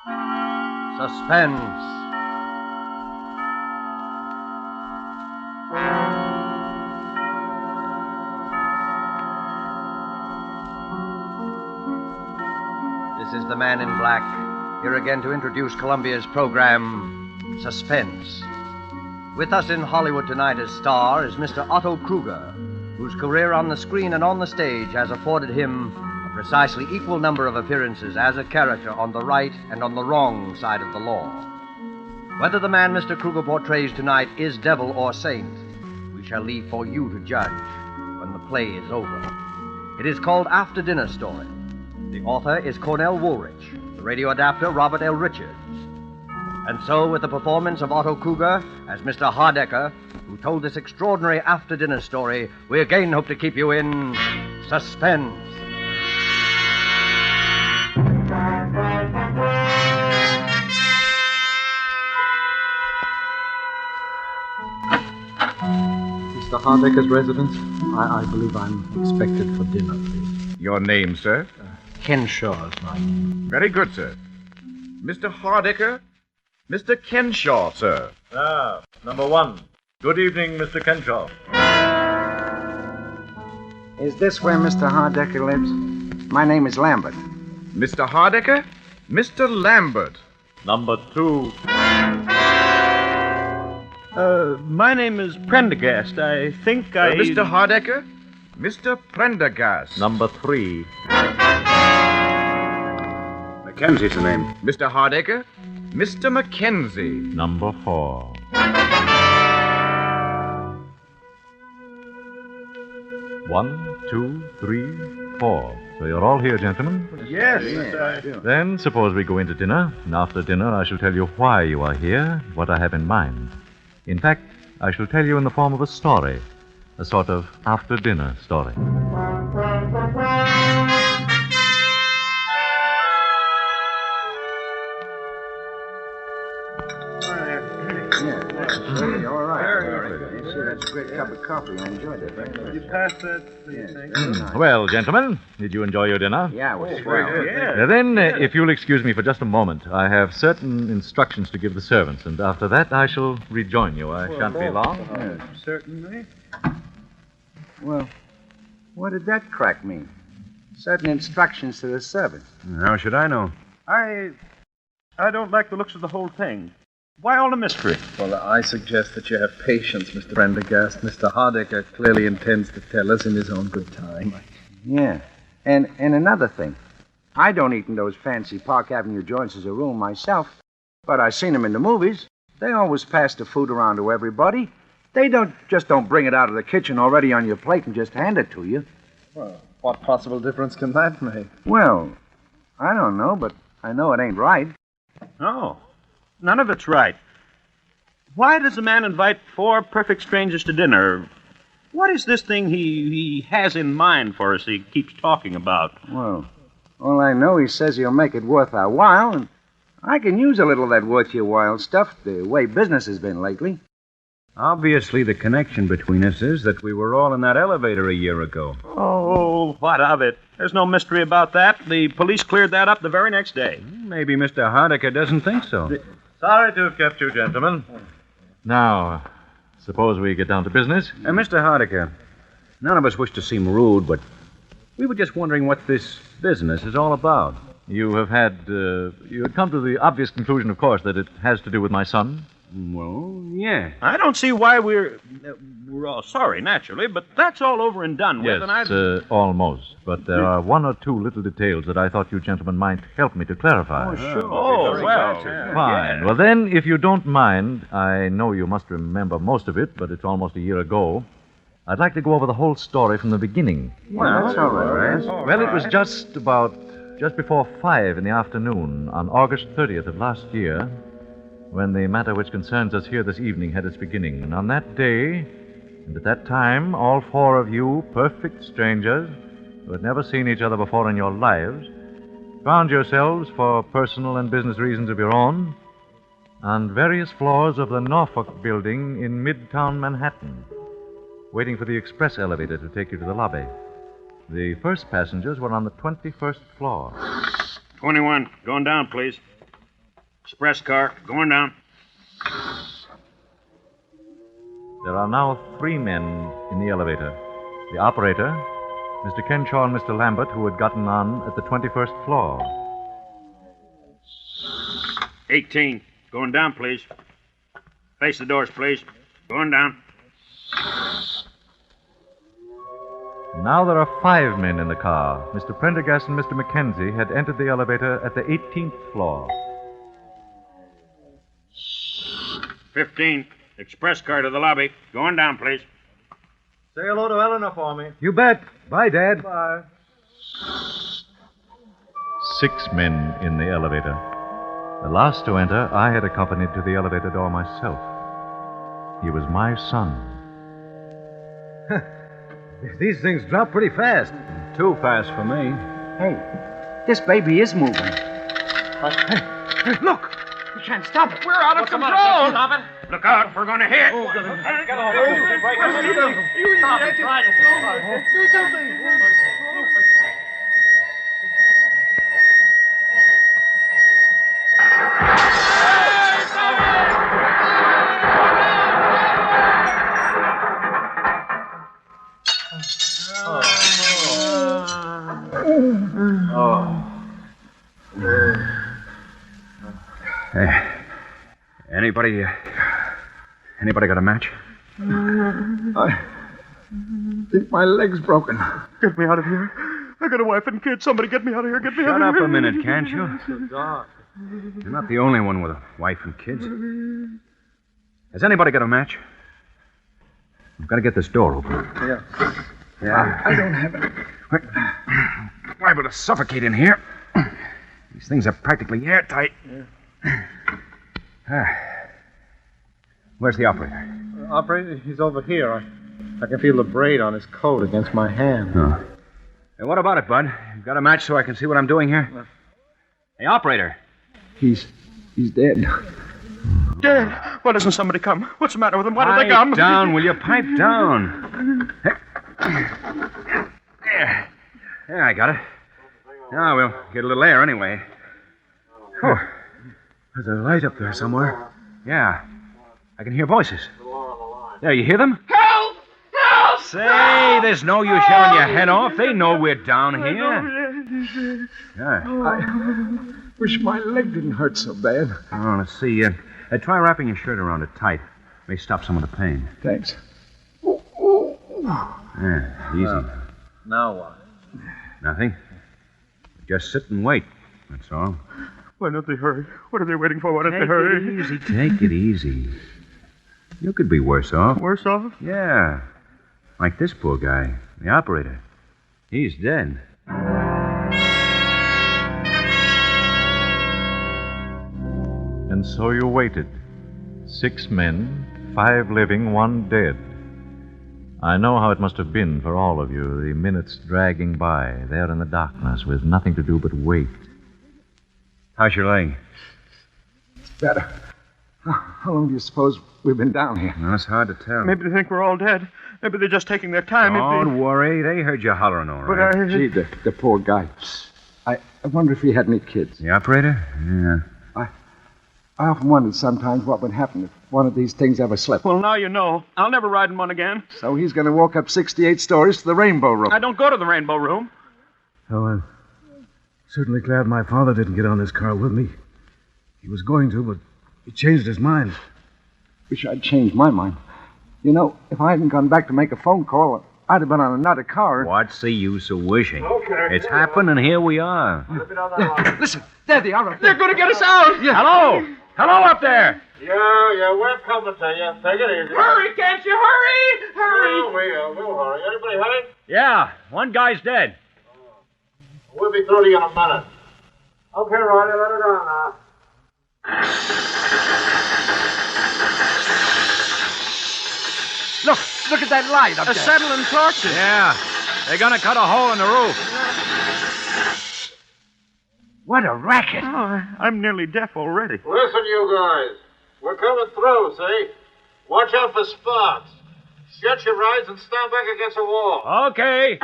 Suspense. This is the Man in Black, here again to introduce Columbia's program, Suspense. With us in Hollywood tonight as star is Mr. Otto Krueger, whose career on the screen and on the stage has afforded him a precisely equal number of appearances as a character on the right and on the wrong side of the law. Whether the man Mr. Krueger portrays tonight is devil or saint, we shall leave for you to judge when the play is over. It is called After Dinner Story. The author is Cornell Woolrich, the radio adapter Robert L. Richards. And so, with the performance of Otto Krueger as Mr. Hardecker, who told this extraordinary after-dinner story, we again hope to keep you in suspense. Mr. Hardecker's residence? I believe I'm expected for dinner, please. Your name, sir? Kenshaw is my name. Very good, sir. Mr. Hardecker? Mr. Kenshaw, sir. Number one. Good evening, Mr. Kenshaw. Is this where Mr. Hardecker lives? My name is Lambert. Mr. Hardecker? Mr. Lambert. Number two. My name is Prendergast. I think Mr. Hardecker? Mr. Prendergast. Number three. Mackenzie's the name. Mr. Hardecker? Mr. Mackenzie. Number four. One, two, three, four. So you're all here, gentlemen? Yes. Then suppose we go into dinner, and after dinner I shall tell you why you are here, what I have in mind. In fact, I shall tell you in the form of a story, a sort of after-dinner story. All right. You see, that's a great cup of coffee. I enjoyed it. You passed that, please. Well, gentlemen, did you enjoy your dinner? Yeah, it was swell. Now then, if you'll excuse me for just a moment, I have certain instructions to give the servants, and after that I shall rejoin you. I shan't be long. Certainly. Well, what did that crack mean? Certain instructions to the servants. How should I know? I don't like the looks of the whole thing. Why all the mystery? Well, I suggest that you have patience, Mr. Prendergast. Mr. Hardecker clearly intends to tell us in his own good time. Yeah. And another thing. I don't eat in those fancy Park Avenue joints as a rule myself, but I've seen them in the movies. They always pass the food around to everybody. They don't bring it out of the kitchen already on your plate and just hand it to you. Well, what possible difference can that make? Well, I don't know, but I know it ain't right. No. None of it's right. Why does a man invite four perfect strangers to dinner? What is this thing he has in mind for us he keeps talking about? Well, all I know, he says he'll make it worth our while, and I can use a little of that worth your while stuff, the way business has been lately. Obviously, the connection between us is that we were all in that elevator a year ago. Oh, what of it? There's no mystery about that. The police cleared that up the very next day. Maybe Mr. Hardecker doesn't think so. Sorry to have kept you, gentlemen. Now, suppose we get down to business. Mr. Hardecker, none of us wish to seem rude, but we were just wondering what this business is all about. You had come to the obvious conclusion, of course, that it has to do with my son. Well, yeah. I don't see why we're all sorry, naturally, but that's all over and done with. Yes, and almost. But there are one or two little details that I thought you gentlemen might help me to clarify. Oh, sure. Oh, well. Fine. Yeah. Well, then, if you don't mind, I know you must remember most of it, but it's almost a year ago. I'd like to go over the whole story from the beginning. Well, that's all right. Well, it was just before 5 in the afternoon on August 30th of last year when the matter which concerns us here this evening had its beginning. And on that day, and at that time, all four of you, perfect strangers, who had never seen each other before in your lives, found yourselves, for personal and business reasons of your own, on various floors of the Norfolk building in Midtown Manhattan, waiting for the express elevator to take you to the lobby. The first passengers were on the 21st floor. 21. Going down, please. Express car, going down. There are now 3 men in the elevator. The operator, Mr. Kenshaw and Mr. Lambert, who had gotten on at the 21st floor. 18. Going down, please. Face the doors, please. Going down. Now there are 5 men in the car. Mr. Prendergast and Mr. Mackenzie had entered the elevator at the 18th floor. 15. Express car to the lobby. Going down, please. Say hello to Eleanor for me. You bet. Bye, Dad. Bye. 6 men in the elevator. The last to enter, I had accompanied to the elevator door myself. He was my son. These things drop pretty fast. Too fast for me. Hey, this baby is moving. Hey, look! We can't stop it. We're out of control. Look out, we're going to hit. Hey, anybody got a match? I think my leg's broken. Get me out of here. I got a wife and kids. Somebody get me out of here. Get me out Shut of up here. a minute, can't you? You're not the only one with a wife and kids. Has anybody got a match? We've got to get this door open. Yeah. I don't have it. We're liable to suffocate in here. These things are practically airtight. Where's the operator? Operator, he's over here. I can feel the braid on his coat against my hand. Oh. Hey, what about it, Bud? You've got a match so I can see what I'm doing here? Hey, operator. He's dead. Dead. Why doesn't somebody come? What's the matter with them? Why don't they come? Pipe down, will you? Pipe down. There. Yeah, I got it. Now we'll get a little air anyway. Oh, there's a light up there somewhere. Yeah. I can hear voices. There, you hear them? Help! Help! Say, there's no use yelling your head off. They know we're down here. Yeah. I wish my leg didn't hurt so bad. Oh, let's see. Try wrapping your shirt around it tight. May stop some of the pain. Thanks. Yeah, easy. Now what? Nothing. Just sit and wait. That's all. Why don't they hurry? What are they waiting for? Why don't they hurry? Easy. Take it easy. You could be worse off. Worse off? Yeah. Like this poor guy, the operator. He's dead. And so you waited. 6 men, 5 living, 1 dead. I know how it must have been for all of you, the minutes dragging by, there in the darkness, with nothing to do but wait. How's your leg? It's better. How long do you suppose we've been down here? Well, it's hard to tell. Maybe they think we're all dead. Maybe they're just taking their time. Don't worry. They heard you hollering all right. Gee, the poor guy. I wonder if he had any kids. The operator? Yeah. I often wondered sometimes what would happen if one of these things ever slipped. Well, now you know. I'll never ride in one again. So he's going to walk up 68 stories to the Rainbow Room. I don't go to the Rainbow Room. Oh, I'm certainly glad my father didn't get on this car with me. He was going to, but he changed his mind. Wish I'd changed my mind. You know, if I hadn't gone back to make a phone call, I'd have been on another car. What's the use of wishing? Okay. It's happened, and here we are. Listen, there they are. They're going to get us out. Yeah. Hello! Hello up there! Yeah, we're coming to you. Take it easy. Hurry, can't you? Hurry! Hurry! We'll hurry. Anybody headed? Yeah, one guy's dead. We'll be through to you in a minute. Okay, Riley, let her down now. Look at that light up there. Acetylene torches. Yeah, they're gonna cut a hole in the roof. What a racket. Oh, I'm nearly deaf already. Listen, you guys. We're coming through, see? Watch out for spots. Shut your eyes and stand back against the wall. Okay.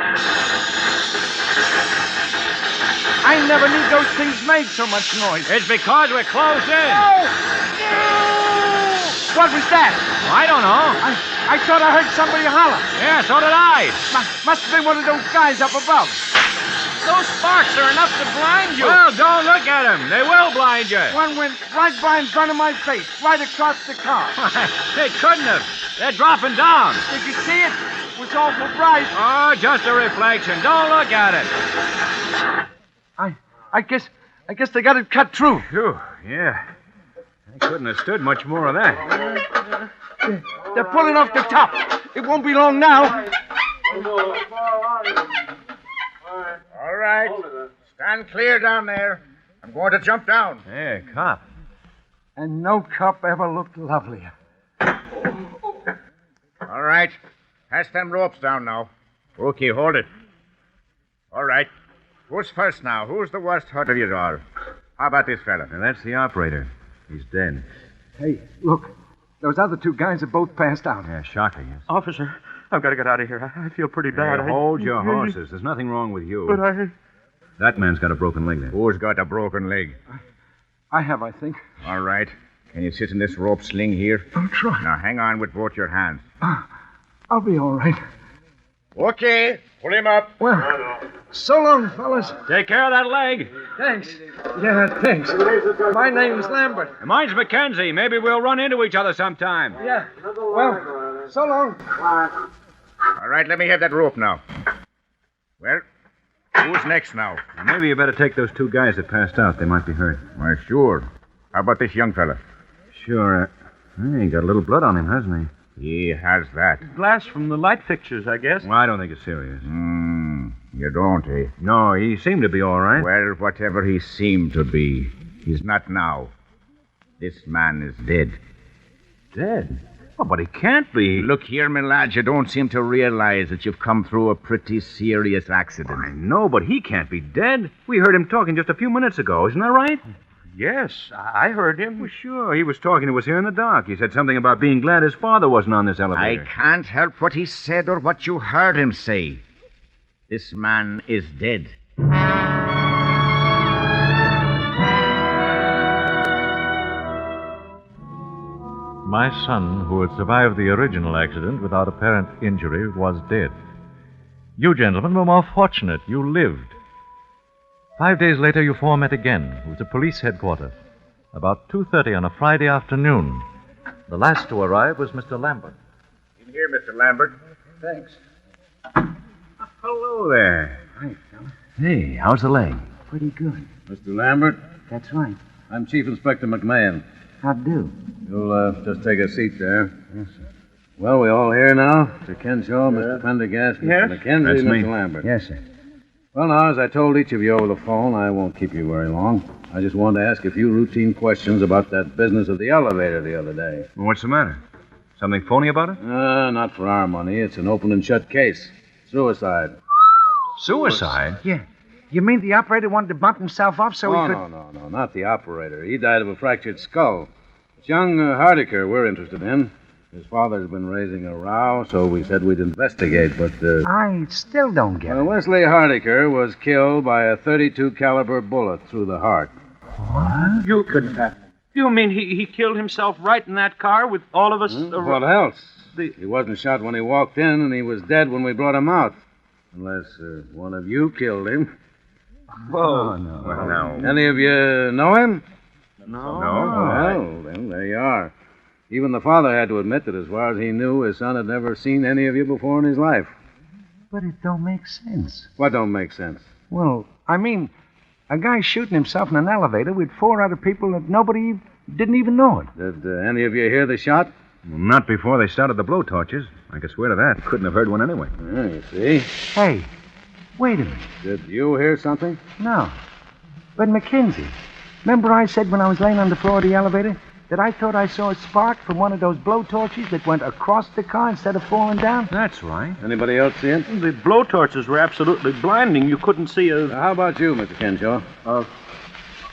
I never knew those things made so much noise. It's because we're closed in. No! What was that? I don't know. I thought I heard somebody holler. Yeah, so did I. Must have been one of those guys up above. Those sparks are enough to blind you. Well, don't look at them. They will blind you. One went right by in front of my face, right across the car. They couldn't have. They're dropping down. Did you see it? It was awful bright. Oh, just a reflection. Don't look at it. I guess they got it cut through. Phew, yeah. I couldn't have stood much more of that. They're pulling off the top. It won't be long now. All right. Stand clear down there. I'm going to jump down. Hey, cop. And no cop ever looked lovelier. All right. Pass them ropes down now. Okay, hold it. All right. Who's first now? Who's the worst hurt of you all? How about this fella? Now, that's the operator. He's dead. Hey, look. Those other two guys have both passed out. Yeah, shocking, yes. Officer, I've got to get out of here. I feel pretty bad. Hey, hold your horses. There's nothing wrong with you. But That man's got a broken leg there. Who's got a broken leg? I have, I think. All right. Can you sit in this rope sling here? I'll try. Now, hang on with both your hands. I'll be all right. Okay. Pull him up. Well, so long, fellas. Take care of that leg. Thanks. Yeah, thanks. My name's Lambert. And mine's Mackenzie. Maybe we'll run into each other sometime. Yeah. Well, so long. All right, let me have that rope now. Well, who's next now? Maybe you better take those two guys that passed out. They might be hurt. Why, sure. How about this young fella? Sure. He got a little blood on him, hasn't he? He has that. glass from the light fixtures, I guess. Well, I don't think it's serious. You don't, eh? No, he seemed to be all right. Well, whatever he seemed to be, he's not now. This man is dead. Dead? Oh, but he can't be. Look here, my lad, you don't seem to realize that you've come through a pretty serious accident. I know, but he can't be dead. We heard him talking just a few minutes ago. Isn't that right? Yes, I heard him. Well, sure. He was talking to us here in the dock. He said something about being glad his father wasn't on this I elevator. can't help what he said or what you heard him say. This man is dead. My son, who had survived the original accident without apparent injury, was dead. You gentlemen were more fortunate. You lived. 5 days later, you four met again. It was at police headquarters. About 2:30 on a Friday afternoon. The last to arrive was Mr. Lambert. In here, Mr. Lambert. Thanks. Hello there. Hi, fella. Hey, how's the leg? Pretty good. Mr. Lambert, That's right. I'm Chief Inspector McMahon. How'd do? You'll just take a seat there. Yes, sir. Well, we all here now? Mr. Kenshaw, Mr. Prendergast, Mr. Yes? McKenzie, That's Mr. me. Lambert. Yes, sir. Well, now, as I told each of you over the phone, I won't keep you very long. I just wanted to ask a few routine questions about that business of the elevator the other day. Well, what's the matter? Something phony about it? Not for our money. It's an open and shut case. Suicide. Suicide? Yeah. You mean the operator wanted to bump himself off so he could... No, not the operator. He died of a fractured skull. It's young Hardiker we're interested in. His father's been raising a row, so we said we'd investigate, but... I still don't get it. Wesley Hardiker was killed by a .32 caliber bullet through the heart. What? You couldn't have. You mean he killed himself right in that car with all of us? What else? He wasn't shot when he walked in, and he was dead when we brought him out. Unless one of you killed him. Whoa. no. Well, now. Any of you know him? No. Well, then there you are. Even the father had to admit that as far as he knew, his son had never seen any of you before in his life. But it don't make sense. What don't make sense? Well, I mean, a guy shooting himself in an elevator with four other people that nobody didn't even know it. Did any of you hear the shot? Well, not before they started the blowtorches. I could swear to that. Couldn't have heard one anyway. Yeah, you see. Hey, wait a minute. Did you hear something? No. But Mackenzie, remember I said when I was laying on the floor of the elevator that I thought I saw a spark from one of those blowtorches that went across the car instead of falling down? That's right. Anybody else see it? The blowtorches were absolutely blinding. You couldn't see a... How about you, Mr. Kenshaw?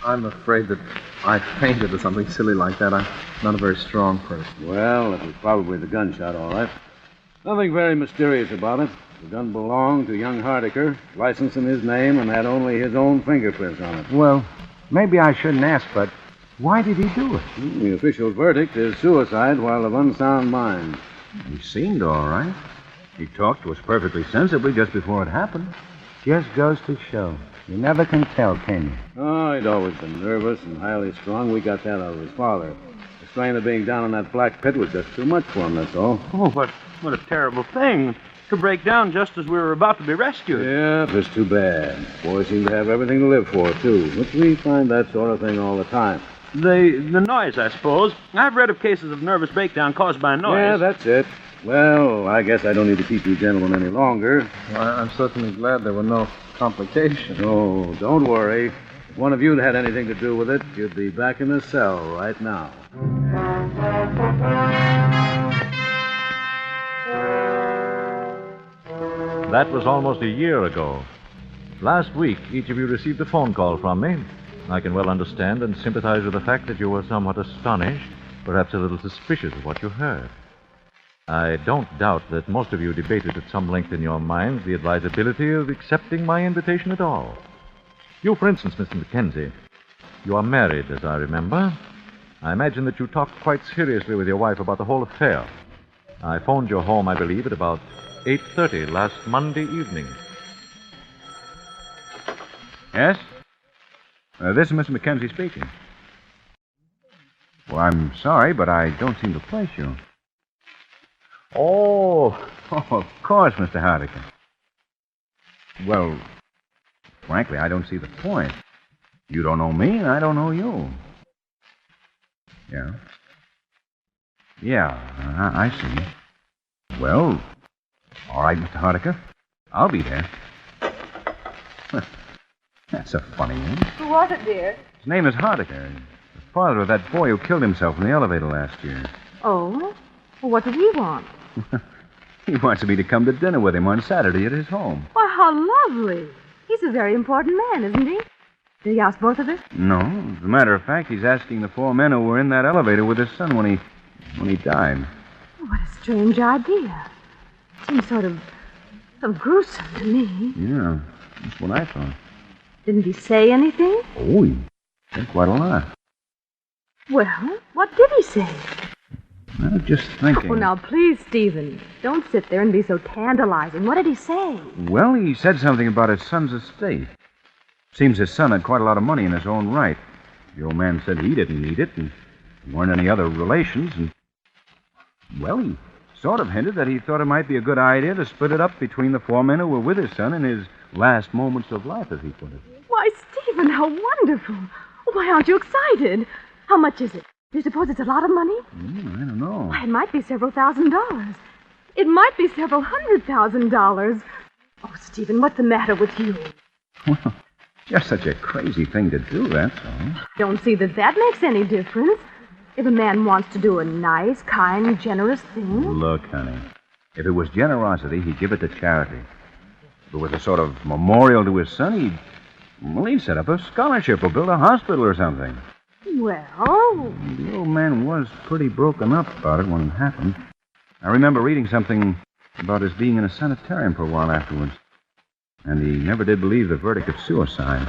I'm afraid that I fainted or something silly like that. I'm not a very strong person. Well, it was probably the gunshot, all right. Nothing very mysterious about it. The gun belonged to young Hardiker, licensed in his name, and had only his own fingerprints on it. Well, maybe I shouldn't ask, but why did he do it? The official verdict is suicide while of unsound mind. He seemed all right. He talked to us perfectly sensibly just before it happened. Just goes to show. You never can tell, can you? Oh, he'd always been nervous and highly strung. We got that out of his father. The strain of being down in that black pit was just too much for him, that's all. Oh, what a terrible thing. To break down just as we were about to be rescued. Yeah, it's too bad. Boys seem to have everything to live for, too. But we find that sort of thing all the time. The noise, I suppose. I've read of cases of nervous breakdown caused by noise. Yeah, that's it. Well, I guess I don't need to keep you gentlemen any longer. Well, I'm certainly glad there were no complications. Oh, don't worry. If one of you'd had anything to do with it, you'd be back in the cell right now. That was almost a year ago. Last week, each of you received a phone call from me. I can well understand and sympathize with the fact that you were somewhat astonished, perhaps a little suspicious of what you heard. I don't doubt that most of you debated at some length in your minds the advisability of accepting my invitation at all. You, for instance, Mr. Mackenzie, you are married, as I remember. I imagine that you talked quite seriously with your wife about the whole affair. I phoned your home, I believe, at about 8:30 last Monday evening. Yes? This is Mr. Mackenzie speaking. Well, I'm sorry, but I don't seem to place you. Oh, of course, Mr. Hardiker. Well, frankly, I don't see the point. You don't know me, and I don't know you. Yeah? Yeah, I see. Well, all right, Mr. Hardiker. I'll be there. That's a funny name. Who was it, dear? His name is Hardiker. The father of that boy who killed himself in the elevator last year. Oh? Well, what does he want? He wants me to come to dinner with him on Saturday at his home. Why, how lovely. He's a very important man, isn't he? Did he ask both of us? No. As a matter of fact, he's asking the 4 men who were in that elevator with his son when he died. What a strange idea. Seems sort of gruesome to me. Yeah, that's what I thought. Didn't he say anything? Oh, he said quite a lot. Well, what did he say? I was just thinking. Oh, now, please, Stephen, don't sit there and be so tantalizing. What did he say? Well, he said something about his son's estate. Seems his son had quite a lot of money in his own right. The old man said he didn't need it, and there weren't any other relations, and... Well, he sort of hinted that he thought it might be a good idea to split it up between the 4 men who were with his son in his last moments of life, as he put it. Why, Stephen, how wonderful. Why, aren't you excited? How much is it? Do you suppose it's a lot of money? I don't know. Why, it might be several $1,000s. It might be several $100,000. Oh, Stephen, what's the matter with you? Well, just such a crazy thing to do, that's all. I don't see that makes any difference. If a man wants to do a nice, kind, generous thing... Look, honey, if it was generosity, he'd give it to charity. If it was a sort of memorial to his son, he'd set up a scholarship or build a hospital or something. Well... The old man was pretty broken up about it when it happened. I remember reading something about his being in a sanitarium for a while afterwards. And he never did believe the verdict of suicide.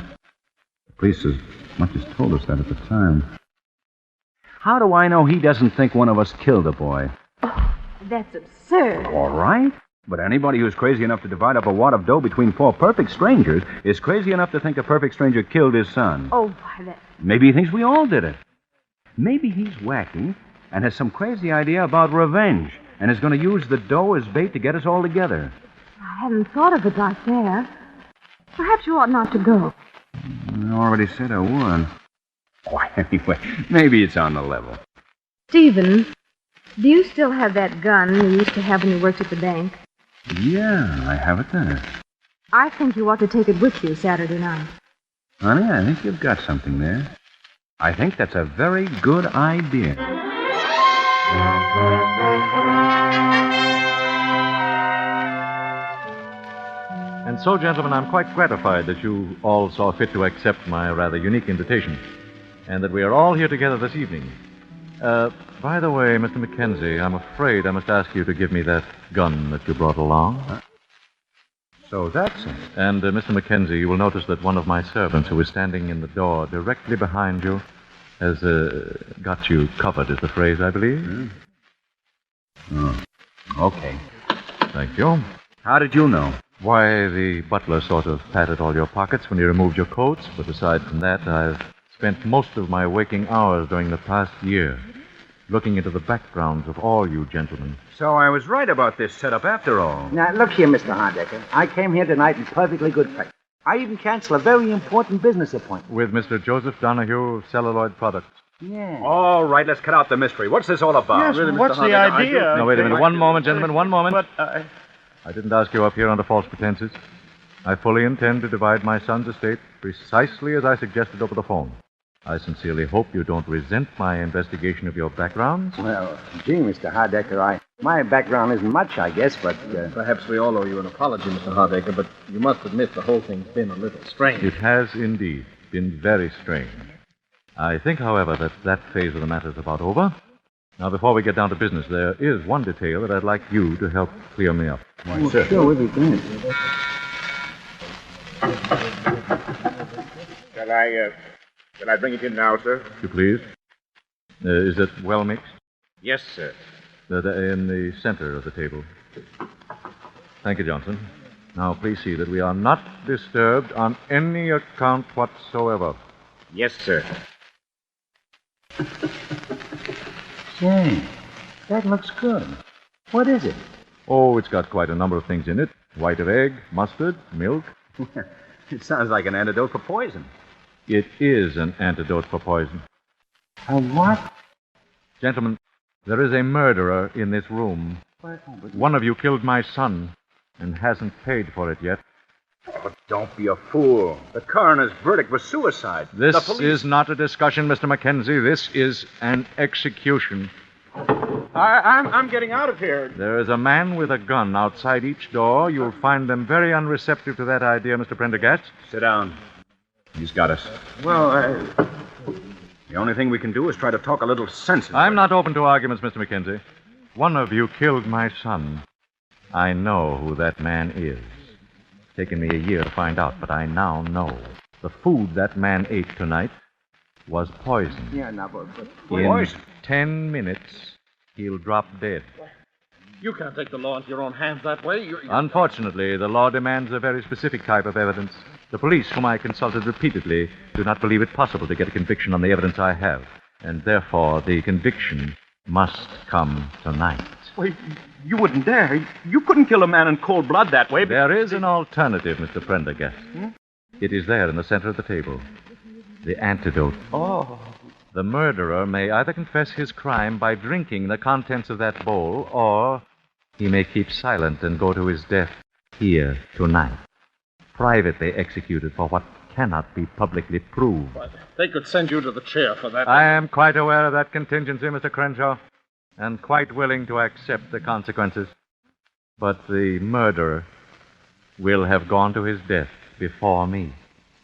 The police as much as told us that at the time. How do I know he doesn't think one of us killed the boy? Oh, that's absurd. All right. But anybody who's crazy enough to divide up a wad of dough between 4 perfect strangers is crazy enough to think a perfect stranger killed his son. Oh, why, that... Maybe he thinks we all did it. Maybe he's wacky and has some crazy idea about revenge and is going to use the dough as bait to get us all together. I hadn't thought of it like that. Perhaps you ought not to go. I already said I would. Why, anyway, maybe it's on the level. Stephen, do you still have that gun you used to have when you worked at the bank? Yeah, I have it there. I think you ought to take it with you Saturday night. Honey, I think you've got something there. I think that's a very good idea. And so, gentlemen, I'm quite gratified that you all saw fit to accept my rather unique invitation, and that we are all here together this evening. By the way, Mr. Mackenzie, I'm afraid I must ask you to give me that gun that you brought along. So that's it. And, Mr. Mackenzie, you will notice that one of my servants who is standing in the door directly behind you has got you covered, is the phrase, I believe. Oh. Okay. Thank you. How did you know? Why, the butler sort of patted all your pockets when you removed your coats, but aside from that, I've spent most of my waking hours during the past year looking into the backgrounds of all you gentlemen. So I was right about this setup after all. Now, look here, Mr. Hardecker. I came here tonight in perfectly good faith. I even canceled a very important business appointment. With Mr. Joseph Donahue of Celluloid Products. Yeah. All right, let's cut out the mystery. What's this all about? Yes, what's the idea? Now, wait a minute. One moment, gentlemen, one moment. But I didn't ask you up here under false pretenses. I fully intend to divide my son's estate precisely as I suggested over the phone. I sincerely hope you don't resent my investigation of your backgrounds. Well, gee, Mr. Hardecker, my background isn't much, I guess, but... Perhaps we all owe you an apology, Mr. Hardaker, but you must admit the whole thing's been a little strange. It has indeed been very strange. I think, however, that phase of the matter is about over. Now, before we get down to business, there is one detail that I'd like you to help clear me up. Why, sure, we'll be glad. Shall I bring it in now, sir? If you please. Is it well mixed? Yes, sir. In the center of the table. Thank you, Johnson. Now, please see that we are not disturbed on any account whatsoever. Yes, sir. Say, that looks good. What is it? Oh, it's got quite a number of things in it. White of egg, mustard, milk. It sounds like an antidote for poison. It is an antidote for poison. A what? Gentlemen, there is a murderer in this room. One of you killed my son and hasn't paid for it yet. Oh, don't be a fool. The coroner's verdict was suicide. This is not a discussion, Mr. Mackenzie. This is an execution. I'm getting out of here. There is a man with a gun outside each door. You'll find them very unreceptive to that idea, Mr. Prendergast. Sit down. He's got us. Well, The only thing we can do is try to talk a little sense. I'm not open to arguments, Mr. Mackenzie. One of you killed my son. I know who that man is. It's taken me a year to find out, but I now know. The food that man ate tonight was poison. Yeah, no, but In 10 minutes, he'll drop dead. You can't take the law into your own hands that way. Unfortunately, the law demands a very specific type of evidence. The police, whom I consulted repeatedly, do not believe it possible to get a conviction on the evidence I have. And therefore, the conviction must come tonight. Wait, you wouldn't dare. You couldn't kill a man in cold blood that way. There is an alternative, Mr. Prendergast. It is there in the center of the table. The antidote. Oh. The murderer may either confess his crime by drinking the contents of that bowl, or he may keep silent and go to his death here tonight. Privately executed for what cannot be publicly proved. But they could send you to the chair for that. I am quite aware of that contingency, Mr. Crenshaw, and quite willing to accept the consequences. But the murderer will have gone to his death before me.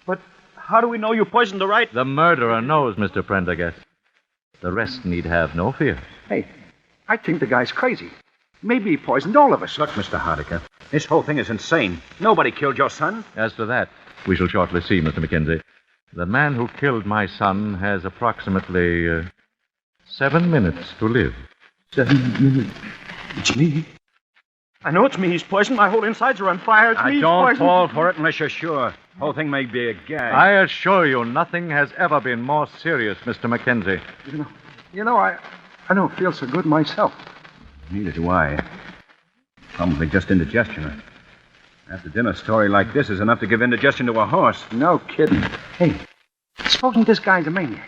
But how do we know you poisoned the right? The murderer knows, Mr. Prendergast. The rest need have no fear. Hey, I think the guy's crazy. Maybe he poisoned all of us. Look, Mr. Hardiker, this whole thing is insane. Nobody killed your son. As to that, we shall shortly see, Mr. Mackenzie. The man who killed my son has approximately 7 minutes to live. 7 minutes? It's me. I know it's me he's poisoned. My whole insides are on fire. It's me he's Don't poisoned. fall for it unless you're sure. The whole thing may be a gag. I assure you, nothing has ever been more serious, Mr. Mackenzie. You know, I don't feel so good myself. Neither do I. Probably just indigestion. After dinner story like this is enough to give indigestion to a horse. No kidding. Hey, supposing this guy's a maniac.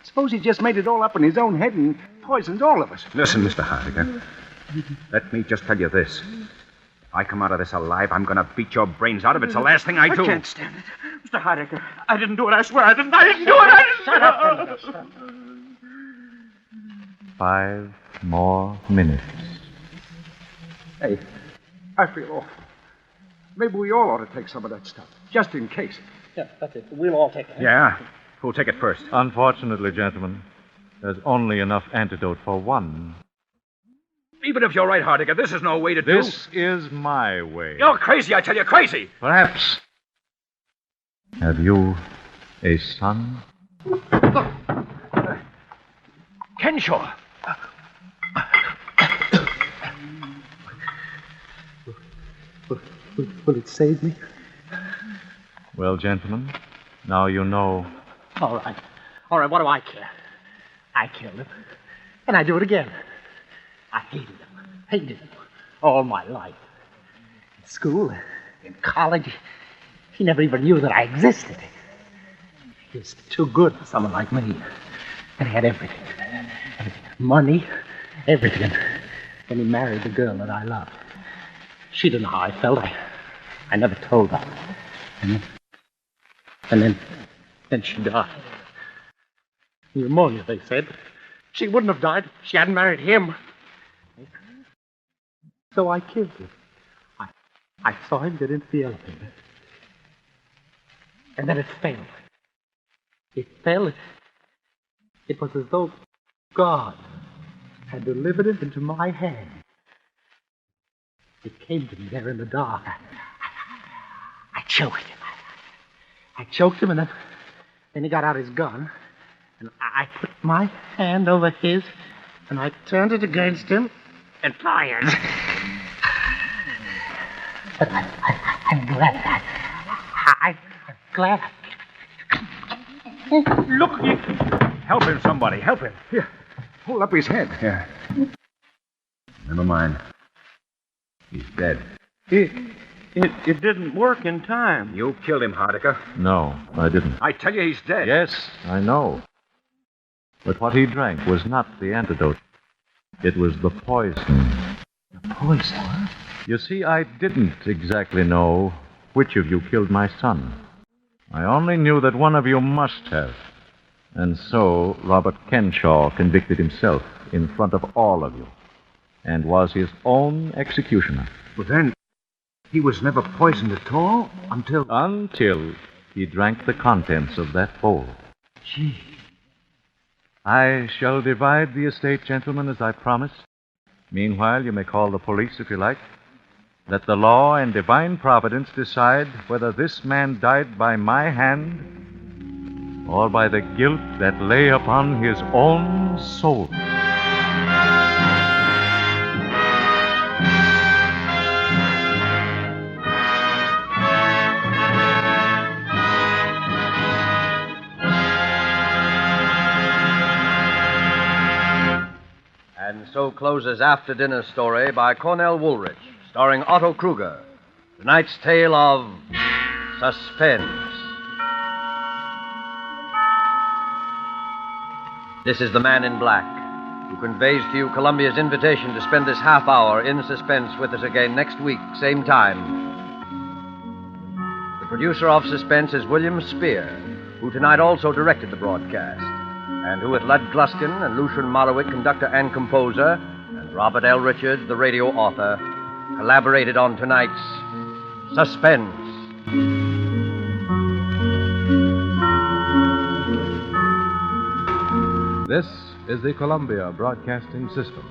Suppose he just made it all up in his own head and poisoned all of us. Listen, Mr. Hardigan. Let me just tell you this. If I come out of this alive, I'm going to beat your brains out of it. It's the last thing I do. I can't stand it. Mr. Hardiker, I didn't do it. I swear I didn't. I didn't do it. Shut up. 5 more minutes. Hey, I feel awful. Maybe we all ought to take some of that stuff, just in case. Yeah, that's it. We'll all take it. Yeah? Who'll take it first? Unfortunately, gentlemen, there's only enough antidote for one. Even if you're right, Hardiker, this is no way to do... This is my way. You're crazy, I tell you, crazy! Perhaps. Have you a son? Kenshaw! Will it save me? Well, gentlemen, now you know. All right. All right, what do I care? I killed him. And I do it again. I hated him all my life. In school, in college, he never even knew that I existed. He was too good for someone like me. And he had everything. Money, everything. Then he married the girl that I loved. She didn't know how I felt. I never told her. And then she died. Pneumonia, they said. She wouldn't have died if she hadn't married him. So I killed him. I saw him get into the elevator. And then it failed. It fell. It was as though God had delivered it into my hand. It came to me there in the dark. I choked him. I choked him, and then he got out his gun, and I put my hand over his, and I turned it against him and fired. But I'm glad. I'm glad. Look! Help him, somebody. Help him. Here. Hold up his head. Here. Never mind. He's dead. It didn't work in time. You killed him, Hardiker. No, I didn't. I tell you, he's dead. Yes, I know. But what he drank was not the antidote. It was the poison. The poison? You see, I didn't exactly know which of you killed my son. I only knew that one of you must have. And so Robert Kenshaw convicted himself in front of all of you and was his own executioner. But then, he was never poisoned at all until... Until he drank the contents of that bowl. Gee. I shall divide the estate, gentlemen, as I promised. Meanwhile, you may call the police if you like. Let the law and divine providence decide whether this man died by my hand or by the guilt that lay upon his own soul. And so closes After Dinner Story by Cornell Woolrich, starring Otto Krueger. Tonight's tale of Suspense. This is the Man in Black, who conveys to you Columbia's invitation to spend this half hour in suspense with us again next week, same time. The producer of Suspense is William Spear, who tonight also directed the broadcast, and who, with Lud Gluskin and Lucian Malowick, conductor and composer, and Robert L. Richards, the radio author, collaborated on tonight's Suspense. This is the Columbia Broadcasting System.